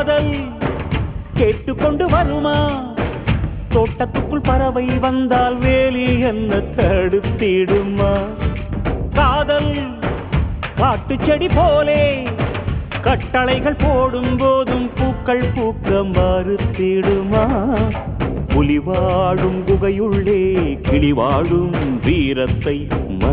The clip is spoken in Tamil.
காதல் கேட்டுக்கொண்டு வருமா? தோட்டத்துக்குள் பறவை வந்தால் வேலி என்ன தடுத்திடுமா? காதல் காட்டு செடி போலே கட்டளைகள் போடும் போதும் பூக்கள் பூக்க மறுத்திடுமா? புலி வாழும் குகையுள்ளே கிளி வாழும் வீரத்தை